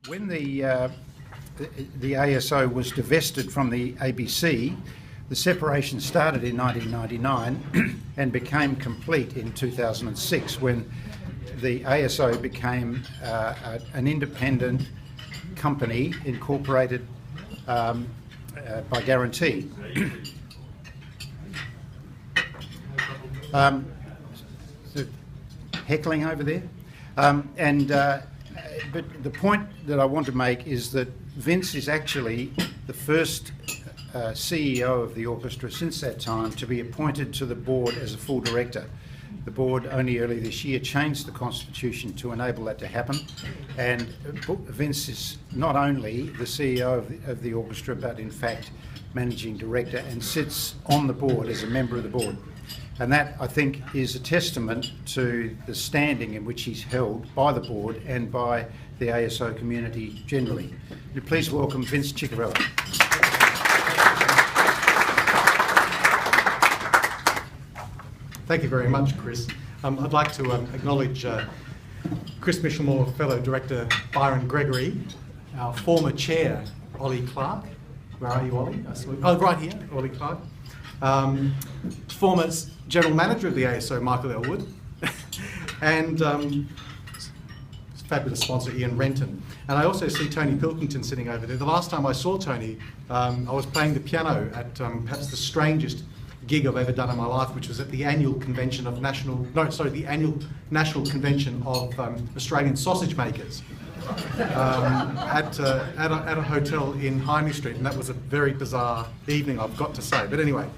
When the ASO was divested from the ABC, the separation started in 1999 and became complete in 2006 when the ASO became an independent company incorporated by guarantee. Heckling over there. But the point that I want to make is that Vince is actually the first CEO of the orchestra since that time to be appointed to the board as a full director. The board only early this year changed the constitution to enable that to happen, and Vince is not only the CEO of the orchestra but in fact managing director and sits on the board as a member of the board. And that, I think, is a testament to the standing in which he's held by the board and by the ASO community generally. Would you please welcome Vince Ciccarello. Thank you very much, Chris. I'd like to acknowledge Chris Michelmore, fellow director Byron Gregory, our former chair, Ollie Clark. Where are you, Ollie? Oh, right here, Ollie Clark. Former general manager of the ASO, Michael Elwood, and fabulous sponsor, Ian Renton. And I also see Tony Pilkington sitting over there. The last time I saw Tony, I was playing the piano at perhaps the strangest gig I've ever done in my life, which was at the annual convention of the annual national convention of Australian sausage makers. At a hotel in Hindley Street, and that was a very bizarre evening, I've got to say. But anyway,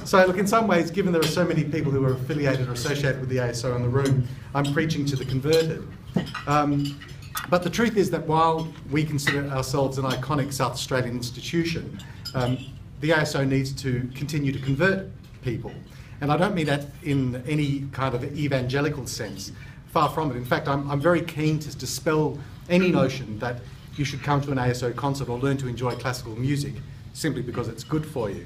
so look, in some ways, given there are so many people who are affiliated or associated with the ASO in the room, I'm preaching to the converted. But the truth is that while we consider ourselves an iconic South Australian institution, the ASO needs to continue to convert people. And I don't mean that in any kind of evangelical sense. Far from it. In fact, I'm very keen to dispel any notion that you should come to an ASO concert or learn to enjoy classical music simply because it's good for you.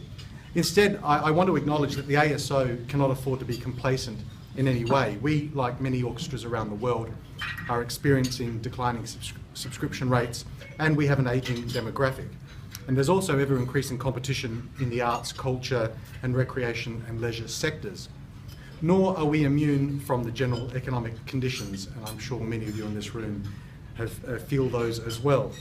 Instead, I want to acknowledge that the ASO cannot afford to be complacent in any way. We, like many orchestras around the world, are experiencing declining subscription rates, and we have an ageing demographic. And there's also ever-increasing competition in the arts, culture, and recreation and leisure sectors. Nor are we immune from the general economic conditions, and I'm sure many of you in this room feel those as well.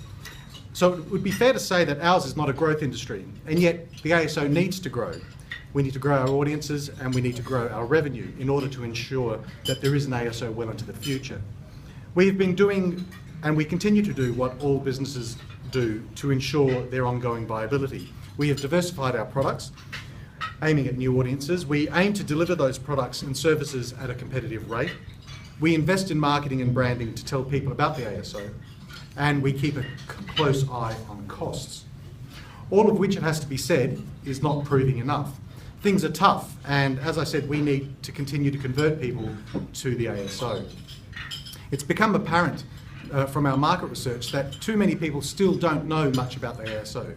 So it would be fair to say that ours is not a growth industry, and yet the ASO needs to grow. We need to grow our audiences and we need to grow our revenue in order to ensure that there is an ASO well into the future. We've been doing, and we continue to do, what all businesses do to ensure their ongoing viability. We have diversified our products, aiming at new audiences. We aim to deliver those products and services at a competitive rate. We invest in marketing and branding to tell people about the ASO, and we keep a close eye on costs. All of which, it has to be said, is not proving enough. Things are tough, and as I said, we need to continue to convert people to the ASO. It's become apparent from our market research that too many people still don't know much about the ASO.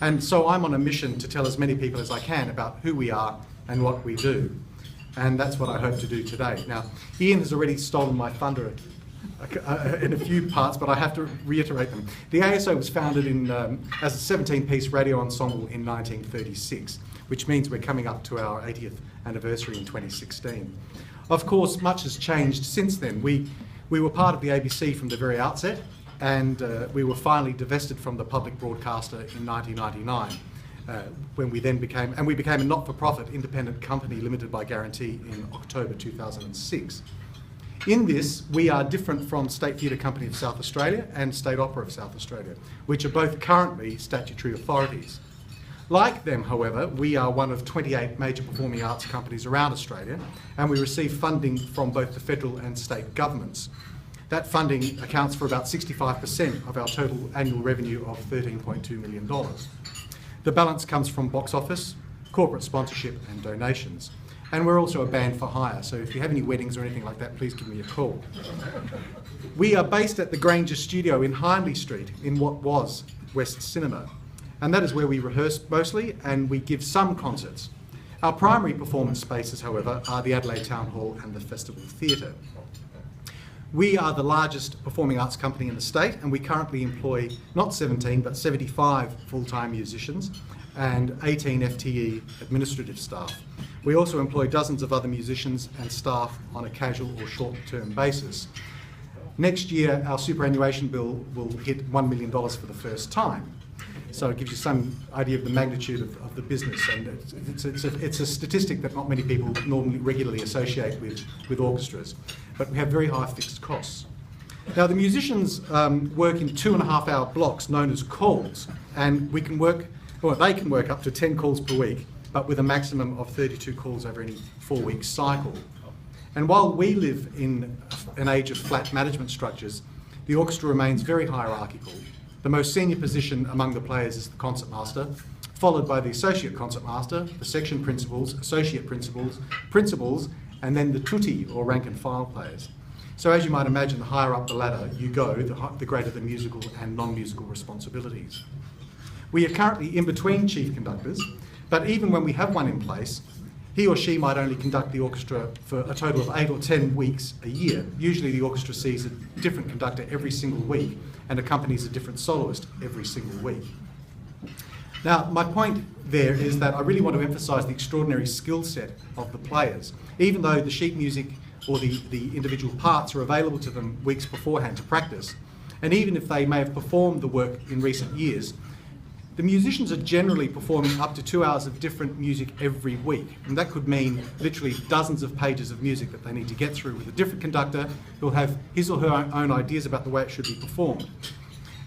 And so I'm on a mission to tell as many people as I can about who we are and what we do. And that's what I hope to do today. Now, Ian has already stolen my thunder in a few parts, but I have to reiterate them. The ASO was founded as a 17-piece radio ensemble in 1936, which means we're coming up to our 80th anniversary in 2016. Of course, much has changed since then. We were part of the ABC from the very outset, and we were finally divested from the public broadcaster in 1999, when we became a not-for-profit independent company limited by guarantee in October 2006. In this, we are different from State Theatre Company of South Australia and State Opera of South Australia, which are both currently statutory authorities. Like them, however, we are one of 28 major performing arts companies around Australia, and we receive funding from both the federal and state governments. That funding accounts for about 65% of our total annual revenue of $13.2 million. The balance comes from box office, corporate sponsorship and donations. And we're also a band for hire, so if you have any weddings or anything like that, please give me a call. We are based at the Granger Studio in Hindley Street in what was West Cinema. And that is where we rehearse mostly, and we give some concerts. Our primary performance spaces, however, are the Adelaide Town Hall and the Festival Theatre. We are the largest performing arts company in the state, and we currently employ not 17 but 75 full-time musicians and 18 FTE administrative staff. We also employ dozens of other musicians and staff on a casual or short-term basis. Next year, our superannuation bill will hit $1 million for the first time. So it gives you some idea of the magnitude of the business, and it's a statistic that not many people normally regularly associate with orchestras. But we have very high fixed costs. Now the musicians work in 2.5-hour blocks known as calls, and they can work up to 10 calls per week, but with a maximum of 32 calls over any 4-week cycle. And while we live in an age of flat management structures, the orchestra remains very hierarchical. The most senior position among the players is the concertmaster, followed by the associate concertmaster, the section principals, associate principals, and then the tutti, or rank and file players. So as you might imagine, the higher up the ladder you go, the greater the musical and non-musical responsibilities. We are currently in between chief conductors, but even when we have one in place, he or she might only conduct the orchestra for a total of 8 or 10 weeks a year. Usually the orchestra sees a different conductor every single week and accompanies a different soloist every single week. Now, my point there is that I really want to emphasise the extraordinary skill set of the players. Even though the sheet music or the individual parts are available to them weeks beforehand to practice, and even if they may have performed the work in recent years, the musicians are generally performing up to 2 hours of different music every week, and that could mean literally dozens of pages of music that they need to get through with a different conductor who'll have his or her own ideas about the way it should be performed.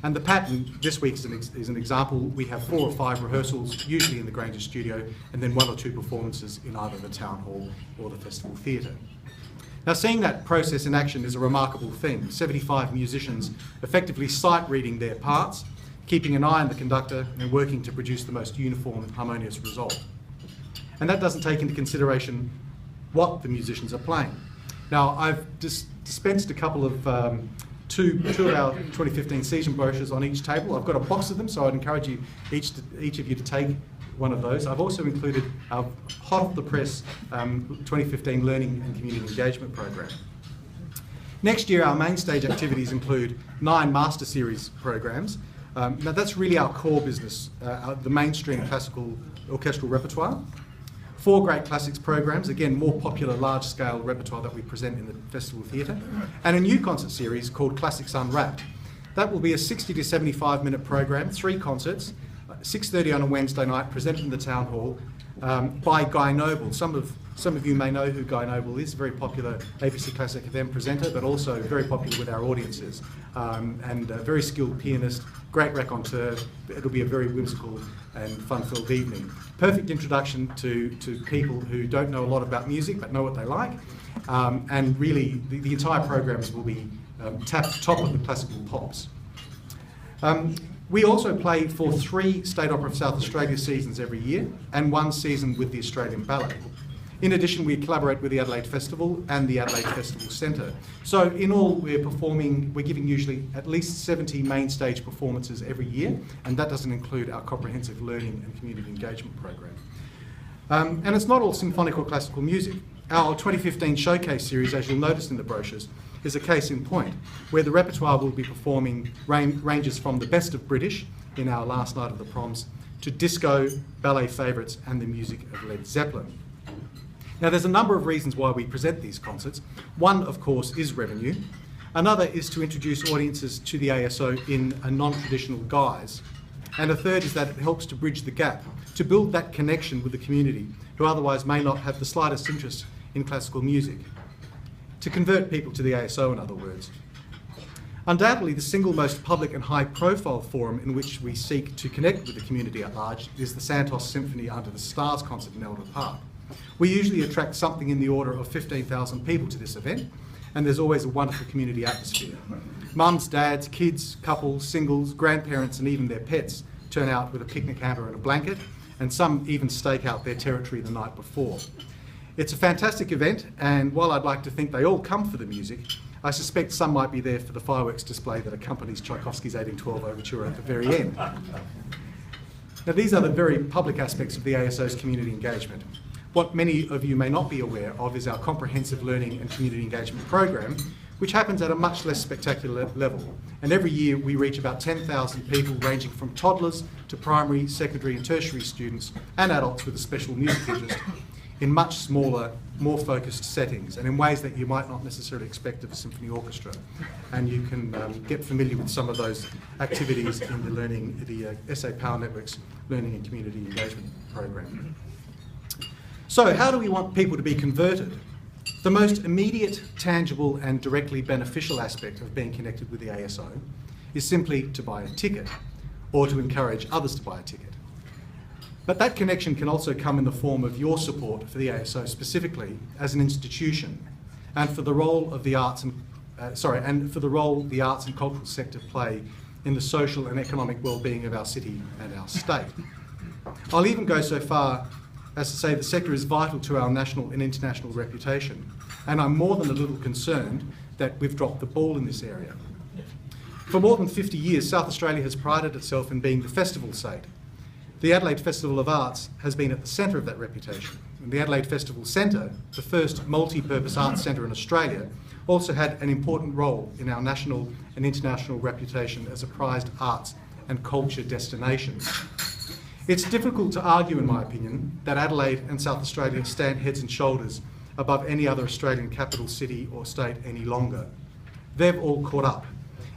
And the pattern this week is an example. We have 4 or 5 rehearsals, usually in the Granger studio, and then 1 or 2 performances in either the town hall or the festival theatre. Now, seeing that process in action is a remarkable thing. 75 musicians effectively sight reading their parts, keeping an eye on the conductor and working to produce the most uniform and harmonious result. And that doesn't take into consideration what the musicians are playing. Now, I've dispensed a couple of two of our 2015 season brochures on each table. I've got a box of them, so I'd encourage you, each of you to take one of those. I've also included our hot off the press 2015 Learning and Community Engagement program. Next year, our main stage activities include 9 Master Series programs. Now that's really our core business, the mainstream classical orchestral repertoire. 4 great classics programs, again more popular large-scale repertoire that we present in the festival theatre, and a new concert series called Classics Unwrapped. That will be a 60 to 75-minute program, 3 concerts, 6:30 on a Wednesday night, presented in the town hall by Guy Noble. Some of you may know who Guy Noble is, very popular ABC Classic FM presenter, but also very popular with our audiences, and a very skilled pianist, great raconteur. It'll be a very whimsical and fun-filled evening. Perfect introduction to people who don't know a lot about music but know what they like, and really the entire programs will be top of the classical pops. We also play for 3 State Opera of South Australia seasons every year and 1 season with the Australian Ballet. In addition, we collaborate with the Adelaide Festival and the Adelaide Festival Centre. So in all, we're giving usually at least 70 main stage performances every year, and that doesn't include our comprehensive learning and community engagement program. And it's not all symphonic or classical music. Our 2015 Showcase series, as you'll notice in the brochures, is a case in point, where the repertoire we'll be performing ranges from the best of British in our Last Night of the Proms to disco, ballet favourites and the music of Led Zeppelin. Now there's a number of reasons why we present these concerts. One, of course, is revenue. Another is to introduce audiences to the ASO in a non-traditional guise. And a third is that it helps to bridge the gap, to build that connection with the community who otherwise may not have the slightest interest in classical music. To convert people to the ASO, in other words. Undoubtedly, the single most public and high-profile forum in which we seek to connect with the community at large is the Santos Symphony Under the Stars concert in Elder Park. We usually attract something in the order of 15,000 people to this event, and there's always a wonderful community atmosphere. Mums, dads, kids, couples, singles, grandparents and even their pets turn out with a picnic hamper and a blanket, and some even stake out their territory the night before. It's a fantastic event, and while I'd like to think they all come for the music, I suspect some might be there for the fireworks display that accompanies Tchaikovsky's 1812 Overture at the very end. Now these are the very public aspects of the ASO's community engagement. What many of you may not be aware of is our comprehensive learning and community engagement program, which happens at a much less spectacular level. And every year we reach about 10,000 people, ranging from toddlers to primary, secondary and tertiary students and adults with a special music interest, in much smaller, more focused settings and in ways that you might not necessarily expect of a symphony orchestra. And you can get familiar with some of those activities in the SA Power Network's Learning and Community Engagement program. So how do we want people to be converted? The most immediate, tangible and directly beneficial aspect of being connected with the ASO is simply to buy a ticket or to encourage others to buy a ticket. But that connection can also come in the form of your support for the ASO specifically as an institution, and for the role of the arts and the arts and cultural sector play in the social and economic well-being of our city and our state. I'll even go so far as to say the sector is vital to our national and international reputation, and I'm more than a little concerned that we've dropped the ball in this area. For more than 50 years, South Australia has prided itself in being the festival state. The Adelaide Festival of Arts has been at the centre of that reputation. And the Adelaide Festival Centre, the first multi-purpose arts centre in Australia, also had an important role in our national and international reputation as a prized arts and culture destination. It's difficult to argue, in my opinion, that Adelaide and South Australia stand heads and shoulders above any other Australian capital city or state any longer. They've all caught up.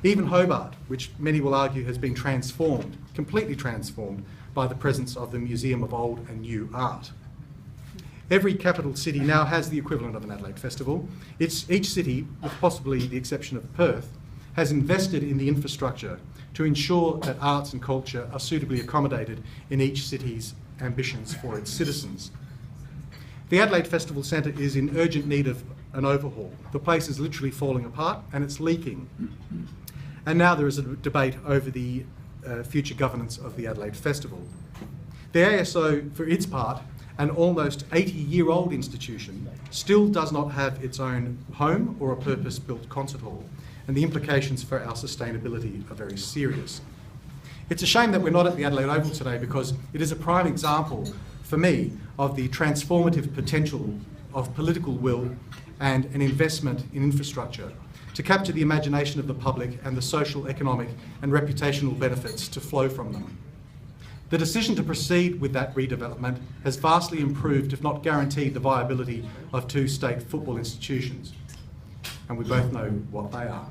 Even Hobart, which many will argue has been transformed, completely transformed, by the presence of the Museum of Old and New Art. Every capital city now has the equivalent of an Adelaide Festival. Each city, with possibly the exception of Perth, has invested in the infrastructure to ensure that arts and culture are suitably accommodated in each city's ambitions for its citizens. The Adelaide Festival Centre is in urgent need of an overhaul. The place is literally falling apart and it's leaking. And now there is a debate over the future governance of the Adelaide Festival. The ASO, for its part, an almost 80-year-old institution, still does not have its own home or a purpose-built concert hall, and the implications for our sustainability are very serious. It's a shame that we're not at the Adelaide Oval today, because it is a prime example, for me, of the transformative potential of political will and an investment in infrastructure to capture the imagination of the public and the social, economic and reputational benefits to flow from them. The decision to proceed with that redevelopment has vastly improved, if not guaranteed, the viability of two state football institutions. And we both know what they are.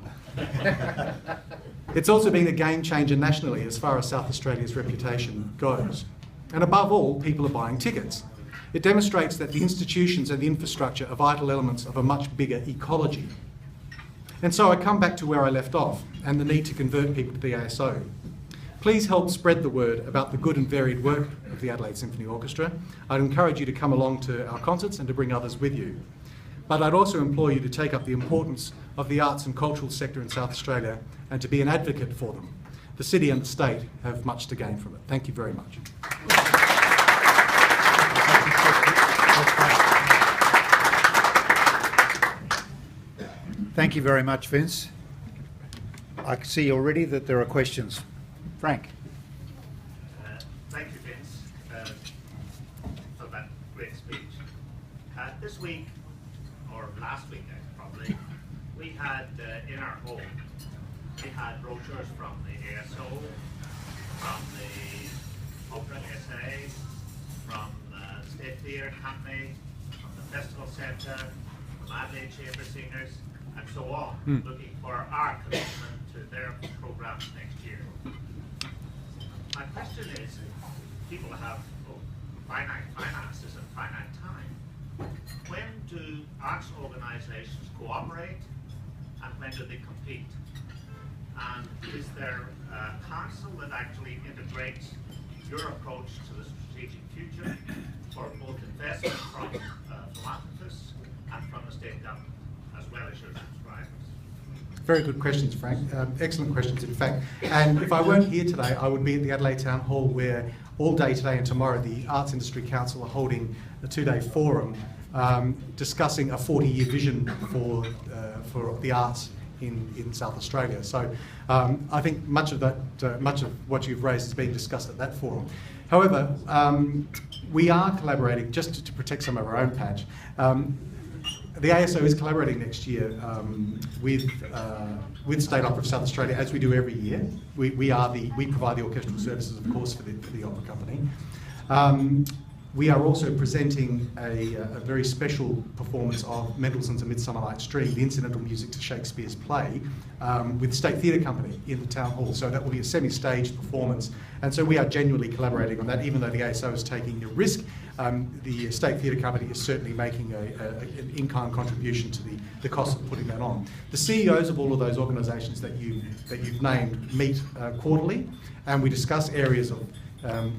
It's also been a game changer nationally as far as South Australia's reputation goes. And above all, people are buying tickets. It demonstrates that the institutions and the infrastructure are vital elements of a much bigger ecology. And so I come back to where I left off and the need to convert people to the ASO. Please help spread the word about the good and varied work of the Adelaide Symphony Orchestra. I'd encourage you to come along to our concerts and to bring others with you. But I'd also implore you to take up the importance of the arts and cultural sector in South Australia and to be an advocate for them. The city and the state have much to gain from it. Thank you very much. Thank you very much, Vince. I can see already that there are questions. Frank. Thank you, Vince, for that great speech. This week, or last week probably, we had in our home, we had brochures from the ASO, from the Opera SA, from the State Theatre Company, from the Festival Centre, from Adelaide Chamber Singers, and so on, looking for our commitment to their programmes next year. My question is, people have finite finances and finite time. When do arts organisations cooperate and when do they compete? And is there a council that actually integrates your approach to the strategic future for both investment from philanthropists and from the state government, as well as your subscribers? Very good questions, Frank. Excellent questions, in fact. And if I weren't here today, I would be at the Adelaide Town Hall, where all day today and tomorrow the Arts Industry Council are holding a two-day forum discussing a 40-year vision for the arts in South Australia. So I think much of what you've raised is being discussed at that forum. However, we are collaborating, just to protect some of our own patch. the ASO is collaborating next year with State Opera of South Australia, as we do every year. We provide the orchestral services, of course, for the opera company. We are also presenting a very special performance of Mendelssohn's A Midsummer Night's Dream, the incidental music to Shakespeare's play, with State Theatre Company in the Town Hall. So that will be a semi-staged performance. And so we are genuinely collaborating on that, even though the ASO is taking a risk. The State Theatre Company is certainly making an in-kind contribution to the cost of putting that on. The CEOs of all of those organisations that you've named meet quarterly, and we discuss areas of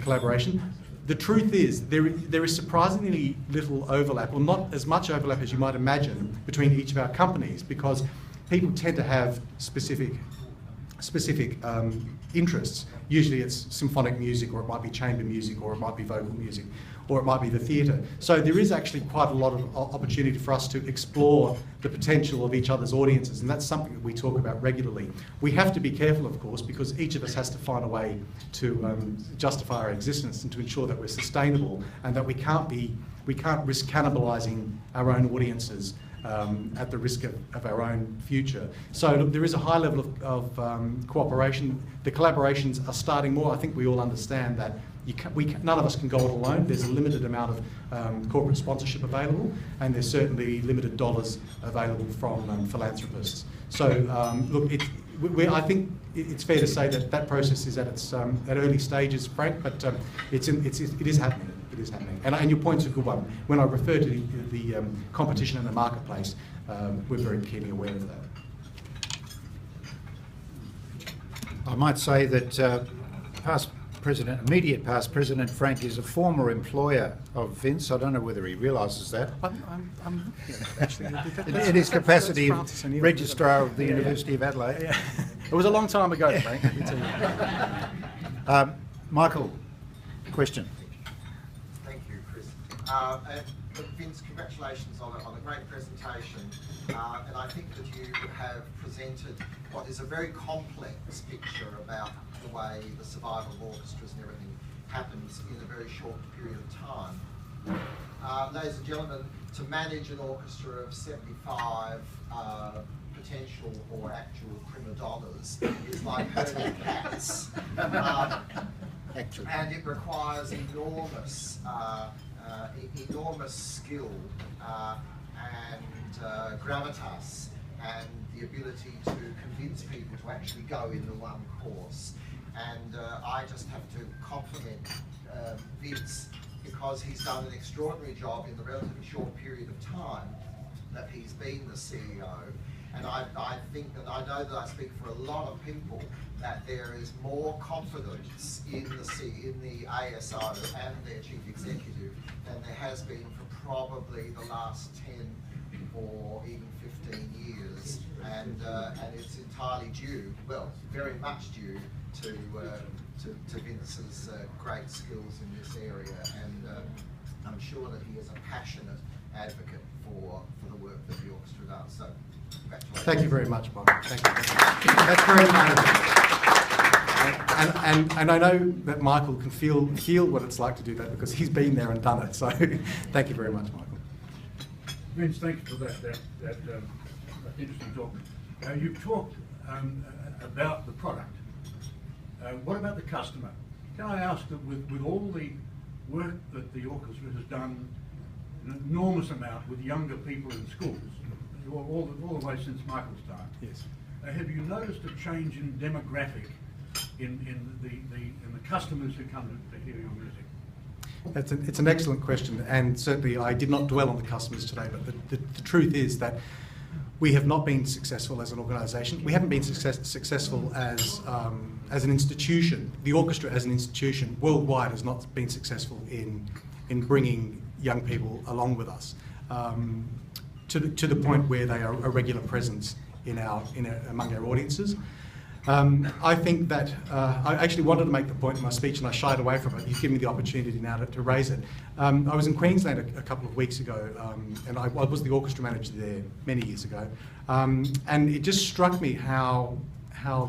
collaboration. The truth is, there is surprisingly little overlap, or not as much overlap as you might imagine, between each of our companies, because people tend to have specific interests. Usually it's symphonic music, or it might be chamber music, or it might be vocal music, or it might be the theatre. So there is actually quite a lot of opportunity for us to explore the potential of each other's audiences, and that's something that we talk about regularly. We have to be careful, of course, because each of us has to find a way to justify our existence and to ensure that we're sustainable, and that we can't risk cannibalising our own audiences at the risk of our own future. So look, there is a high level of cooperation. The collaborations are starting more. I think we all understand that none of us can go it alone. There's a limited amount of corporate sponsorship available, and there's certainly limited dollars available from philanthropists. So look, I think it's fair to say that process is at its at early stages, Frank, but it is happening. It is happening. And your point's a good one. When I refer to the competition in the marketplace, we're very keenly aware of that. I might say that immediate past President Frank is a former employer of Vince. I don't know whether he realises that. I'm actually, in his capacity of Registrar of the University of Adelaide. Yeah. It was a long time ago, Frank, let me tell you. Michael, question. Thank you, Chris. Vince, congratulations on a great presentation. And I think that you have presented what is a very complex picture about the way the survival of orchestras and everything happens in a very short period of time. Ladies and gentlemen, to manage an orchestra of 75 potential or actual prima donnas is like herding cats. And it requires enormous skill and gravitas, and the ability to convince people to actually go in the one course. And I just have to compliment Vince, because he's done an extraordinary job in the relatively short period of time that he's been the CEO. And I think, and I know that I speak for a lot of people, that there is more confidence in the ASO and their chief executive than there has been for probably the last 10 or even 15 years. And it's entirely due, well, very much due to Vince's great skills in this area, and I'm sure that he is a passionate advocate for the work that the orchestra does. So, congratulations. Thank you very much, Bob. Thank you. That's very kind of you. And I know that Michael can feel what it's like to do that, because he's been there and done it. So, thank you very much, Michael. Vince, thank you for that interesting talk. You've talked about the product. What about the customer? Can I ask that with all the work that the orchestra has done, an enormous amount with younger people in schools, all the way since Michael's time, yes, have you noticed a change in demographic in the customers who come to hear your music? It's an excellent question, and certainly I did not dwell on the customers today, but the truth is that we have not been successful as an organisation. We haven't been successful as an institution. The orchestra as an institution worldwide has not been successful in bringing young people along with us to the point where they are a regular presence among our audiences. I think that I actually wanted to make the point in my speech, and I shied away from it. You've given me the opportunity now to raise it. I was in Queensland a couple of weeks ago, and I was the orchestra manager there many years ago, and it just struck me how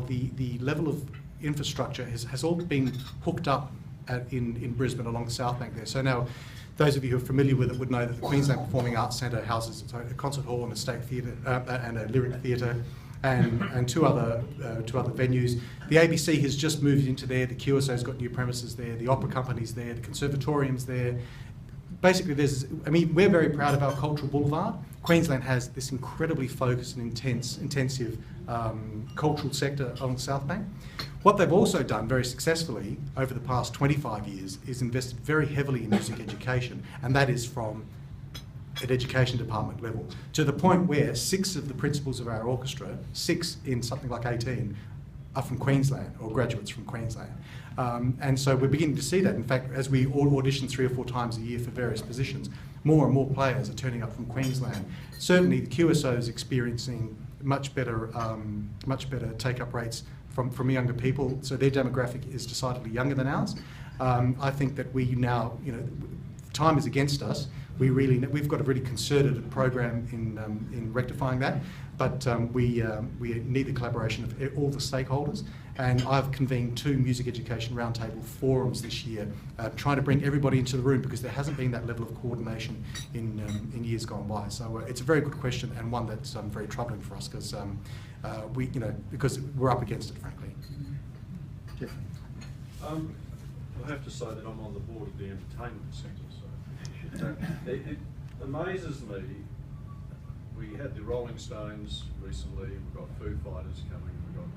the level of infrastructure has all been hooked up in Brisbane along the South Bank there. So now Those of you who are familiar with it would know that the Queensland Performing Arts Centre houses a concert hall and a state theatre and a lyric theatre and two other venues. The ABC has just moved into there. The QSO's got new premises there. The opera company's there. The conservatorium's there. Basically, we're very proud of our cultural boulevard. Queensland has this incredibly focused and intensive cultural sector on the South Bank. What they've also done very successfully over the past 25 years is invested very heavily in music education, and that is from an education department level, to the point where 6 of the principals of our orchestra, 6 in something like 18, are from Queensland, or graduates from Queensland. And so we're beginning to see that. In fact, as we audition 3 or 4 times a year for various positions, more and more players are turning up from Queensland. Certainly the QSO is experiencing much better take-up rates from younger people, so their demographic is decidedly younger than ours. I think that we now, time is against us. We've got a really concerted program in rectifying that, but we need the collaboration of all the stakeholders. And I've convened 2 music education roundtable forums this year, trying to bring everybody into the room, because there hasn't been that level of coordination in years gone by. So it's a very good question, and one that's very troubling for us, because because we're up against it, frankly. Jeff. I have to say that I'm on the board of the entertainment centre, so it amazes me. We had the Rolling Stones recently, we've got Foo Fighters coming, we've got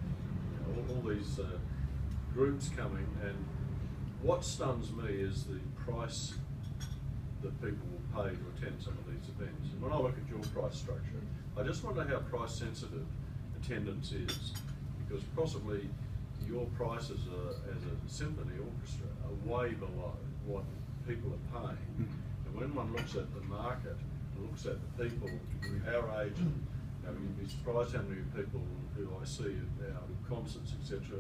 all these groups coming, and what stuns me is the price that people will pay to attend some of these events. And when I look at your price structure, I just wonder how price sensitive attendance is, because possibly your prices as a symphony orchestra are way below what people are paying. And when one looks at the market, and looks at the people our age, you'd be surprised how many people who I see at our concerts, etc.,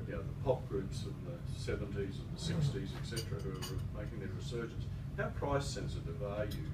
the pop groups from the 70s and the 60s, etc., who are making their resurgence. How price sensitive are you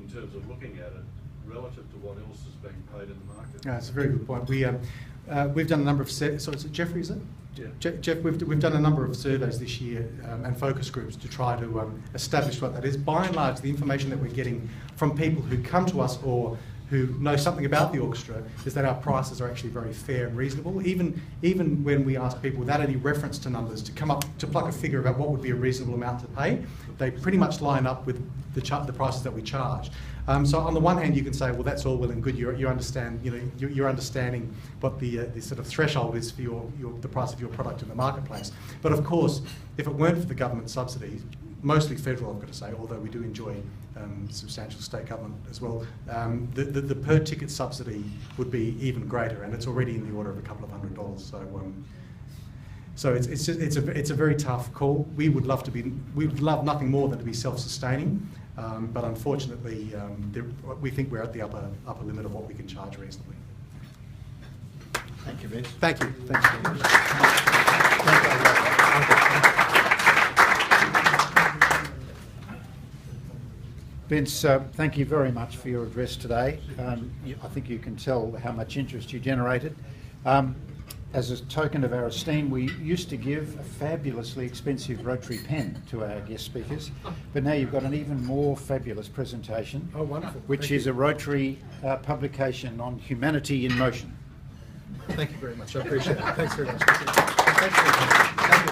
in terms of looking at it relative to what else is being paid in the market? That's a very good point. We've done a number of so is it Jeffrey, is it? Yeah. Jeff, we've done a number of surveys this year and focus groups to try to establish what that is. By and large, the information that we're getting from people who come to us or who know something about the orchestra is that our prices are actually very fair and reasonable. Even when we ask people without any reference to numbers to come up to pluck a figure about what would be a reasonable amount to pay, they pretty much line up with the prices that we charge. So on the one hand, you can say, well, that's all well and good. You understand, you're understanding what the sort of threshold is for the price of your product in the marketplace. But of course, if it weren't for the government subsidies, mostly federal, I've got to say, although we do enjoy substantial state government as well, the per ticket subsidy would be even greater, and it's already in the order of a couple of $100. So it's a very tough call. We would love nothing more than to be self-sustaining, but unfortunately, we think we're at the upper limit of what we can charge reasonably. Thank you, Vince. Thank you. Thanks very much. Vince, thank you very much for your address today. I think you can tell how much interest you generated. As a token of our esteem, we used to give a fabulously expensive rotary pen to our guest speakers, but now you've got an even more fabulous presentation. Oh, wonderful. Which is a Rotary publication on humanity in motion. Thank you very much. I appreciate it. Thanks very much. Thank you.